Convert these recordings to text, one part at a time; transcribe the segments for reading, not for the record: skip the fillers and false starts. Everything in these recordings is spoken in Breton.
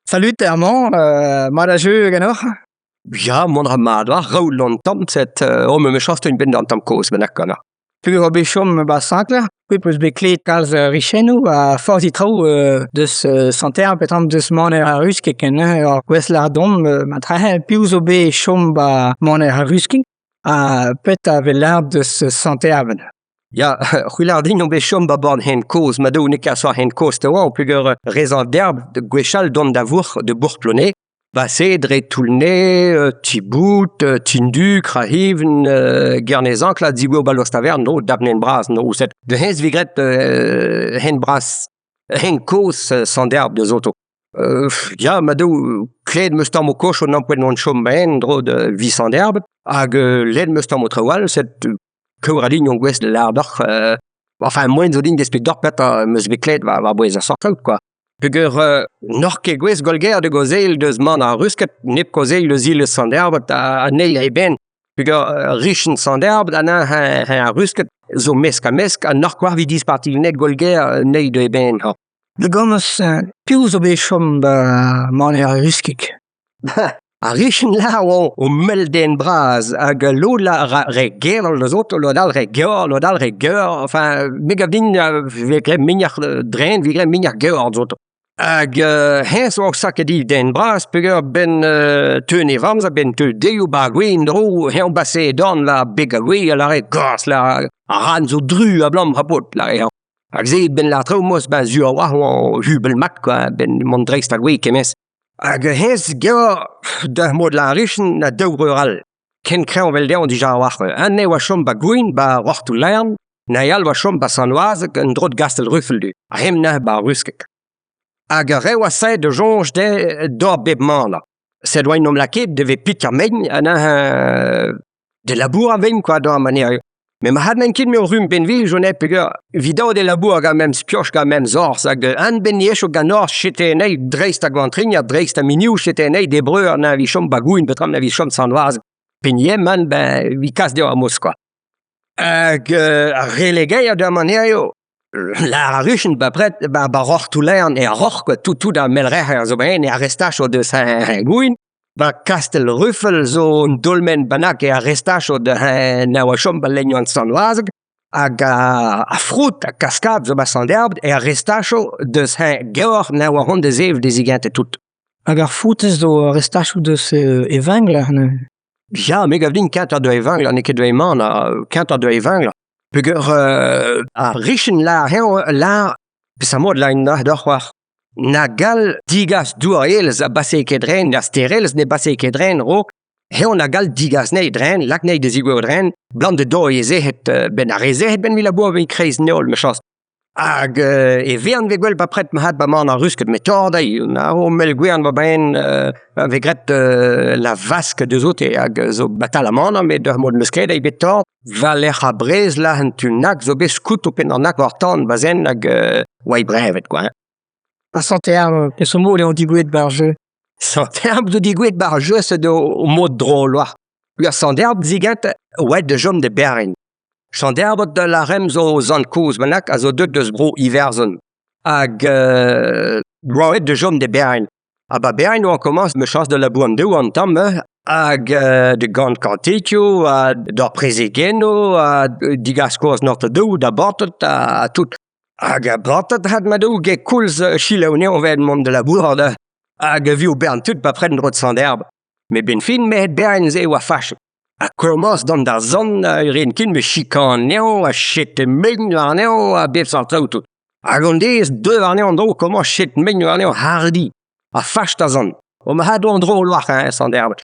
Salut Herman, Marajeu Ganor. Ja, mon ramada, Roland Tomset, me schaft een binnen tam koos ben akkana. Puis Robichom Bassankler, puis plus bekleed Karls Richenu, forti tro dus santer petam dus moner Rus keken or Westlardom matra pius obe chom ba moner Rusking, pet avelar dus santer. Ja, Hulardin on bechom baban hen koos, ma do nika so hen koos te wa, pluger rezan d'herbe de Gwechal don d'avour de Bourploné, Bassé, Dre Toulné, Tibout, Tindu, Krahiven, Guernezank, la Digo Balostaverne, no, Dabnen Bras, no, set, de Hens Vigret, Hen Bras, Hen Kos, sans d'herbe de Zoto. Ja, Madou, Cled Mustam au coche, on n'empêche non chomben, dro de vie sans d'herbe, hag Led Mustam au Trawal, cette Keuradin, on gwest de l'ardach, enfin, moins de lignes d'especteurs, peut-être, Musbeklet va boire à sortir, quoi. Pugur norke gwez golger de gozel deus man a rusket nep kozel de zile sanderbet a neil e ben. Pugur richen sanderbet a rusket zo mesk a norkwar vi dispartil net golger neil de e ben. De gommes pius obe chom ba moner Ruskik. A richen la o mel den braz hag lo la reger le zot lo dal reger, enfin megavdin vigre mignach drain vigre mignach geur zot. Hag hens ook sakedi den braz pugur ben teune vamza ben te deu bagwin dro hen basse don la begagwe la re gas la ran zo dru a blam rapot la re. Hag ze ben la tro mos ben zu wa hubel mak quoi ben mondrext a gwe kemes. Hag hens geur de mod la richen na deu rural. Ken kreon vel deon di jar wach. An ne wa chom bagwin ba roch to lern. Na yal wa chom ba sanoise en drot gastel ruffeldu. A hem na ba ruskek. Hag rewa se de jonge de bebman la. Se doa nom la ket devait pit men de labour a vein quoi dans manière. Mais ma had men kin me rum ben vil jonet pugur vidao de labour ga même spioch ga même zors hag an ben yesh o ganor chete nei dreist a gwantrin dreist a miniu chete nei de breur na vi chom bagouin betram na vi chom sanoise. Penye man ben vi kas de a mos quoi. Hag relegay a de manière yo. La richen ba pret ba roch to lern e roch quoi tout da melrer zo ben e arrestacho de Saint Gouin ba kastel ruffel zo dolmen banak e arrestacho de na wa chom ba legnon sanoise hag a fruit a cascade zo ba sanderbe e arrestacho de Saint Georg na wa hon de zev desigante tout. Hag ar foutes zo arrestacho deus evangler. Ja, megavdin kant de evangler ne ket man kant de evangler. Pugur a richen la pisa mod la in d'or war na gal digas duaels a basse kedren a sterels ne basse kedren rok on a gal digas ne dren lak ne de zigo dren bland de do yeze het ben a reze het ben vi labo ben kreis neol me chas hag e vern vegwel ba pret ma hat ba man a rusket metode na o mel gwern ba ben vegret la vasque de zote hag zo batal a man met de mod musket e betor valer a brez la an tu nak zo bez kout open an nak wartan bazen hag wai brevet quoi. A santer pe so mo le on digouet bar jeu. Santerbe zo digouet bar jeu se de o mod droloa. Ua santerbe zigant oued de jom de berin. Sanderbe de la rem zo zan kouz manak a zo deut deus bro iverzon. Hag oued de jom de berin. A ba berin o an komans me chans de la boan deu an tam hag de gant kantikio, d'or prezegeno, digas koz norte deu, da bortet, a tout. Hag bortet had ma deu ge koulz chileone on ved mont de la bourde, hag vi o bern tout pa pred an drot sanderbe. Me ben fin me het berin ze oa fache. A komans dan da zon ren kin me chikan neo, a chete megn ar neo, a bef sartrao tout. Hag on dez deux ar neo an dro komans chete megn ar neo hardi, a fache da zon. O ma had o an dro loach sanderbe.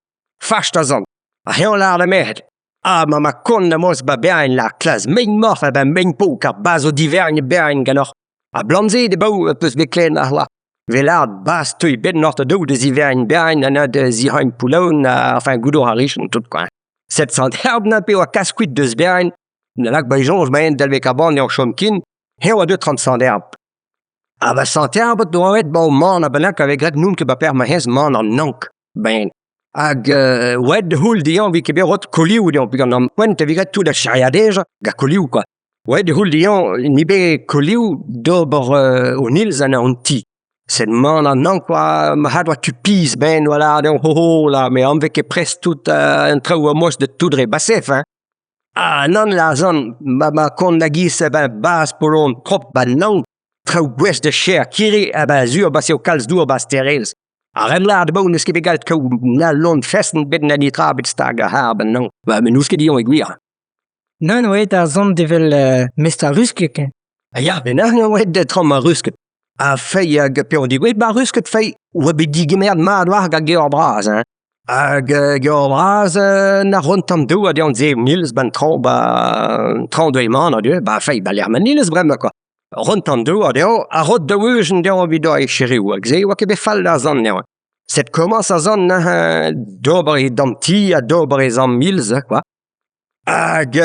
Fache da zon. A heon l'ar da mehet. Ma kon na mos ba berin la klas megn morf a ba megn po kar baz o divergne berin ganor. A blanze de bau peus beklen ar la. Velard bas teuy ben norte dou de zivergne berin an de zihaim poulaon enfin goudor a richen tout quoi. 700 herb na pe o kaskuit deus berin na lak ba jonge ma en delve kaban ne o chomkin he o 230 herb. A ba 100 herb do aet ba o man a banak avec ret noum ke ba per ma hez man an nank ben. Hag oued de houl dian vi keber rot koliou dian pugan am poent vi ret tout da chariadej ga koliou quoi. Oued de houl dian ni be koliou d'ober o nils an an ti. C'est de man an an, quoi, ma had wat tu pis ben, voilà, dan ho là, mais on veke pres tout un trou a mos de tout dre basef, hein. Ah, non la zon, ma kon la gis, ben, bas pour on trop, ben non, trou gwes de cher, kiri, ben, zuur bas eo kalz dour bas terels. A rem la de bon, neske begalt kou, na lon festen bed na nitra bet stag a har, ben non. Ben, men ouske dion e gwir. Non, ouais, ar zon devel mestra ruskek. Ja, ben an oet de trom a rusket. A fei hag pe on di oet ba rusket fei oa bet digemerd mad war hag geor braz, hein. Hag geor braz na rontam dou a deon ze nils ben tro man a dieu, ba fei ba l'er man nils brem quoi. Rontam dou a deon a rot de weujen deon vido e cheriou hag ze oa ket be fall da zon neon. Set komans a zon dober e dam ti a dober e zan mils, quoi. Hag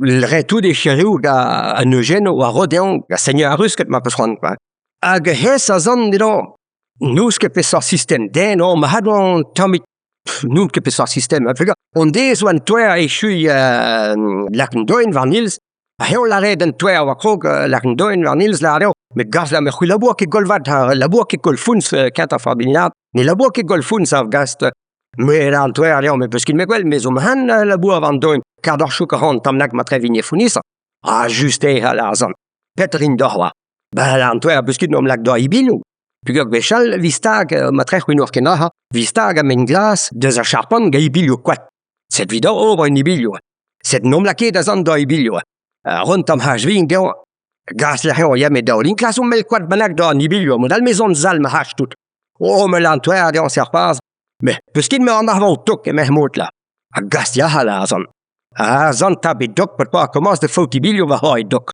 re tout de cheriou a neugen ou a rodeon a seigneur a rusket ma peus ron, quoi. Hag hes a zon didon, nous ket pe sor system den, ma had on tamit, nous ket pe sor system, on dez oan toer e chui laken doin var nils, a heo la red an toer wa krog laken doin var nils la reo, met gaz la me c'hwi labour ket golvat, labour ket golfouns kent a farbinat, ne labour ket golfouns av gast, me la an toer leo, me peus kin me gwell, me zo han labour van doin, kardor chouk a ron tamnak ma tre vigne founis, a juste e la zon, petrin dorwa. Ba la an toer peus kin nom lak do ibilou. Pugog vechal, vistag, ma tre c'hwinour ken aha, vistag a men glas, deus a charpon ga ibilou kwat. Set vidor ober un ibilou. Set nom laket a zon do ibilou. Ron tam haj vin geo, gas la heo ya me daoulin, klas o mel kwat banak do an ibilou, mo dal mezon zal ma haj tout. O me lan toer deon serpaz, me peus kin me an arvan tok e meh mot la. A gas ya hala a zon. A zon tabe dok pot pa komans de faut ibilou va hoi dok.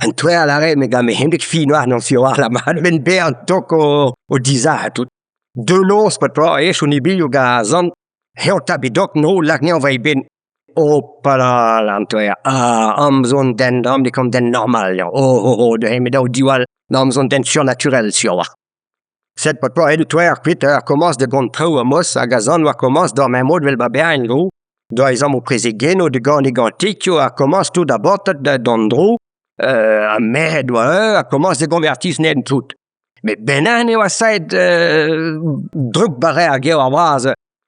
An toer la re me ga me hemdek fi noir non si oar la man ben be an tok o diza a tout. De los pot pa ech un ibilou ga a zon, heo tabe dok no lak neon va i ben. O pala lan toer, am zon den, am de kom den normal, de heme da o diwal, am zon den surnaturel si oar. Set pot pa edu toer kwit komans de gont trou a mos hag a zon war komans do men mod vel ba beañ dro, do a ezam o preze geno de gant e gantik yo a komans tout a botet d'an dro, a med oa a komans de konvertis net tout. Me benan eo a saet druk bare a geo a braz,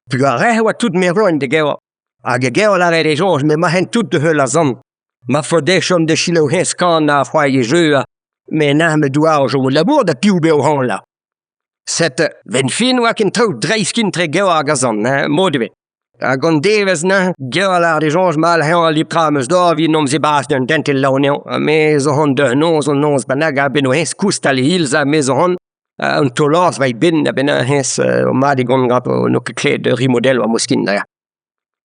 pu a re oa tout me roen de geo. Hag e geo la re de jonge, me ma hen tout de heul a zon. Ma fode chom de chilo hes kan a froye jeu, me na me doa o jo labour da piou be o han la. Set ven fin oa ken trou dreiskin tre geo a gazon, modve. A gant devez na, geo la de jonge mal heon a liptra meus do, vi nom ze bas d'un dentel la o neon, me zo hon de nons o nons banag a ben o hes koust al hilz a me zo hon, un tolors vai ben a ben a hes o ma de gant grap o no ke kled rimodel o moskin da ya.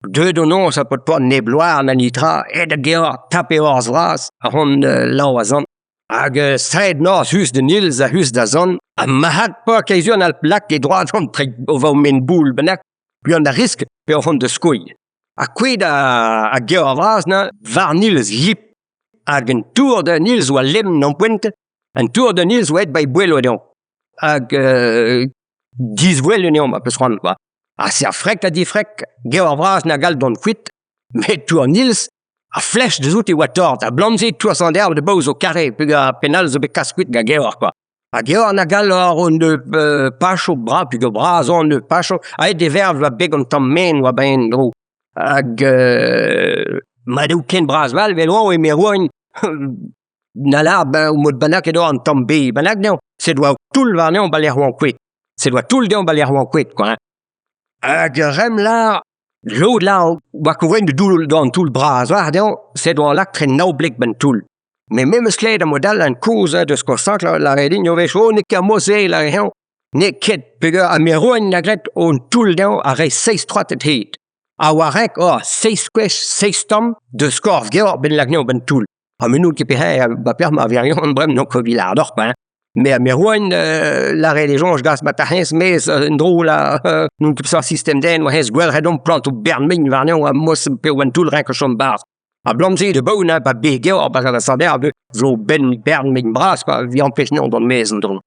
De do nons a pot pa nebloar na nitra, e da geo tape orz vras, a hon lau a zon. Hag stred nos hus de nils a hus da zon, a ma had pa keizion al plak e droad hon tre o va o men boul benak, pi an da risk pe o hon de skouy. A kwed a geo a vraz na, var nils yip, hag un tour de nils oa lem nan poente, un tour de nils oa et bai bouel o deon. Hag 10 bouel o deon ma peus ran, quoi. A se a frek a di frek, geo a vraz na gal don kwit, met tour nils, a flech de zout e oa tord, a blamze tour san derb de baoz o kare, pug a penal zo be kaskwit ga geo ar, quoi. A geo an a gal ar on de pacho bra, pug o braz on de pacho, a et de verv va beg on tam men oa ben dro. Hag ma dou ken braz val, vel oa e me roen, na la ou mod banak edo an tam be, banak neon, se doa tout var neon baler oan kwet. Se doa tout deon baler oan kwet, quoi. Hag rem la, l'od la, oa kouvren de doul dan tout braz war deon, se doa lak tre naoblek ben tout. Me memes kled a modal an kouz de skosak la redin yo vech o ne ka mose la reon, ne ket pege a me roen na gret on tout deon a re 6-3 et het. A warek o 6 kwech 6 tom de skorf geor ben lak neon ben tout. A menou ke pe ha ba per ma varion brem non ko vilardor pa. Me a me roen la re de jonge gas batahens mes ndro la non ke sa system den wa hes gwel redon plant o bern min var neon a mos pe wen tout ren ko chom bar. A blamze de baouna pa be geo, pa sa derbe, zo ben bern min bras, quoi, vi empêche non don mezen dron.